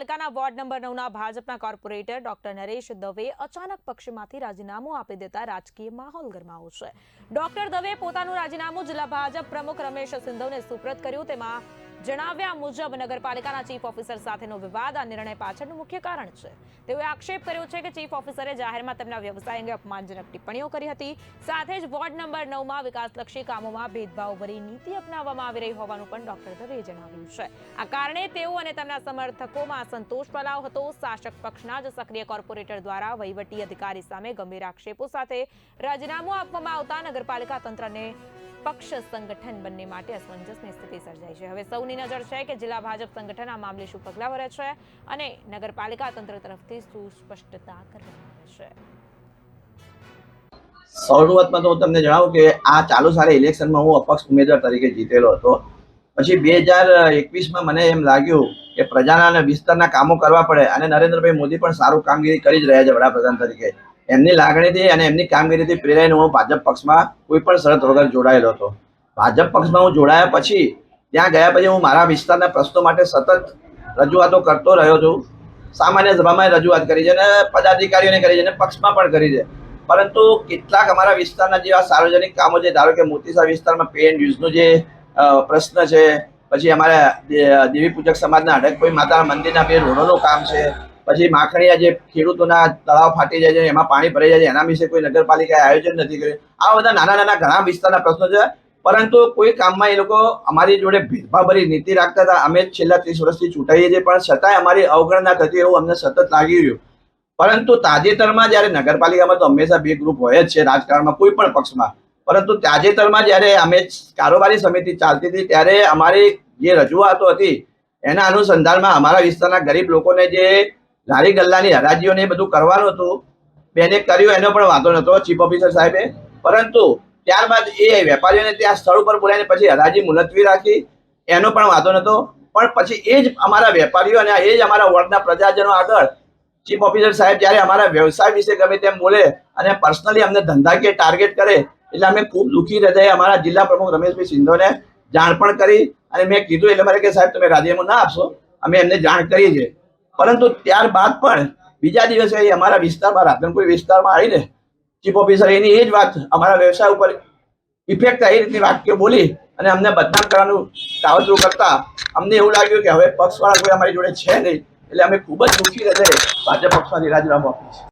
નગરપાલિકાના ward number 9ના ભાજપના corporator doctor Naresh Dave અચાનક પક્ષમાંથી રાજીનામું આપી દેતા રાજકીય માહોલ ગરમાયો છે। ડોક્ટર દવે પોતાનું રાજીનામું જિલ્લા ભાજપ પ્રમુખ રમેશ સિંધવને સુપ્રત કર્યું। તેમાં જણાવ્યા મુજબ નગરપાલિકાના ચીફ ઓફિસર સાથેનો વિવાદ આ નિર્ણય પાછળનું મુખ્ય કારણ છે। તેઓએ આક્ષેપ કર્યો છે કે ચીફ ઓફિસરે જાહેરમાં તેમના વ્યવસાય અંગે અપમાનજનક ટિપ્પણીઓ કરી હતી। સાથે જ વોર્ડ નંબર 9માં વિકાસલક્ષી કામોમાં ભેદભાવભરી નીતિ અપનાવવામાં આવી રહી હોવાનું પણ ડોક્ટર દવેએ જણાવ્યું છે। આ કારણે તેઓ અને તેમના સમર્થકોમાં સંતોષ ફેલાયો હતો। શાસક પક્ષના જ સક્રિય કોર્પોરેટર દ્વારા વહીવટી અધિકારી સામે ગંભીર આક્ષેપો સાથે રાજીનામું આપવામાં આવતા નગરપાલિકા તંત્રને પક્ષ સંગઠન બંને માટે અસમંજસની સ્થિતિ સર્જાઈ છે। હવે સૌની નજર છે કે જિલ્લા ભાજપ સંગઠન આ મામલે શું પગલાં ભરે છે અને નગરપાલિકા તંત્ર તરફથી શું સ્પષ્ટતા કરવામાં આવે છે। શરૂઆતમાં તો હું તમને જણાવું કે આ ચાલુ સારી ઇલેક્શનમાં હું અપક્ષ ઉમેદવાર તરીકે જીતેલો હતો। પછી 2021માં મને એમ લાગ્યું કે પ્રજાના અને વિસ્તારના કામો કરવા પડે અને નરેન્દ્રભાઈ મોદી પણ સારું કામગીરી કરી જ રહ્યા છે વડાપ્રધાન તરીકે। એમની લાગણીથી અને એમની કામગીરીથી પ્રેરાઈને હું ભાજપ પક્ષમાં કોઈ પણ શરત વગર જોડાયેલો હતો। ભાજપ પક્ષમાં હું જોડાયા પછી ત્યાં ગયા પછી હું મારા વિસ્તારના પ્રશ્નો માટે સતત રજૂઆતો કરતો રહ્યો છું। સામાન્ય સભામાં રજૂઆત કરી છે અને પદાધિકારીઓને કરી છે અને પક્ષમાં પણ કરી છે। પરંતુ કેટલાક અમારા વિસ્તારના જેવા સાર્વજનિક કામો છે, ધારો કે મોતીસા વિસ્તારમાં પેન યુઝનું જે પ્રશ્ન છે, પછી અમારા દેવી પૂજક સમાજના અડકભાઈ માતાના મંદિરના 2 રોડોનું કામ છે, પછી માખણીયા જે ખેડૂતોના તળાવ ફાટી જાય છે એમાં પાણી ભરાઈ જાય છે એના વિશે કોઈ નગરપાલિકાએ આયોજન નથી કર્યું। આવા બધા નાના નાના ઘણા વિસ્તારના પ્રશ્નો છે, પરંતુ કોઈ કામમાં એ લોકો અમારી જોડે ભેદભાવભરી નીતિ રાખતા હતા। અમે છેલ્લા 30 વર્ષથી ચૂંટાઈએ છીએ પણ છતાંય અમારી અવગણના થતી એવું અમને સતત લાગી રહ્યું। પરંતુ તાજેતરમાં જ્યારે નગરપાલિકામાં તો હંમેશા 2 ગ્રુપ હોય જ છે રાજકારણમાં કોઈ પણ પક્ષમાં, પરંતુ તાજેતરમાં જ્યારે અમે કારોબારી સમિતિ ચાલતી હતી ત્યારે અમારી જે રજૂઆતો હતી એના અનુસંધાનમાં અમારા વિસ્તારના ગરીબ લોકોને જે લારી ગલ્લાની હરાજીઓને બધું કરવાનું હતું બેને કર્યું, એનો પણ વાંધો નહોતો ચીફ ઓફિસર સાહેબે। પરંતુ ત્યારબાદ એ વેપારીઓને ત્યાં સ્થળ ઉપર બોલાવીને પછી હરાજી મુલતવી રાખી, એનો પણ વાંધો નહોતો। પણ પછી એ જ અમારા વેપારીઓ અને એ જ અમારા વોર્ડના પ્રજાજનો આગળ ચીફ ઓફિસર સાહેબ જ્યારે અમારા વ્યવસાય વિશે ગમે તેમ બોલે અને પર્સનલી અમને ધંધાકીય ટાર્ગેટ કરે એટલે અમે ખૂબ દુઃખી હૃદયે અમારા જિલ્લા પ્રમુખ રમેશભાઈ સિંધવને જાણ પણ કરી અને મેં કીધું એટલે મારે કે સાહેબ તમે રાજીનામું ના આપશો, અમે એમને જાણ કરી છે। પરંતુ ત્યારબાદ પણ બીજા દિવસે અમારા વિસ્તારમાં રાધનપુર વિસ્તારમાં આવીને ચીફ ઓફિસર એની એ જ વાત અમારા વ્યવસાય ઉપર ઇફેક્ટ થાય એ રીતની વાક્યો બોલી અને અમને બદનામ કરવાનું કાવતરું કરતા અમને એવું લાગ્યું કે હવે પક્ષવાળા કોઈ અમારી જોડે છે નહીં, એટલે અમે ખૂબ જ દુઃખી હૃદયે ભાજપ પક્ષમાંથી રાજીનામું આપ્યું છે।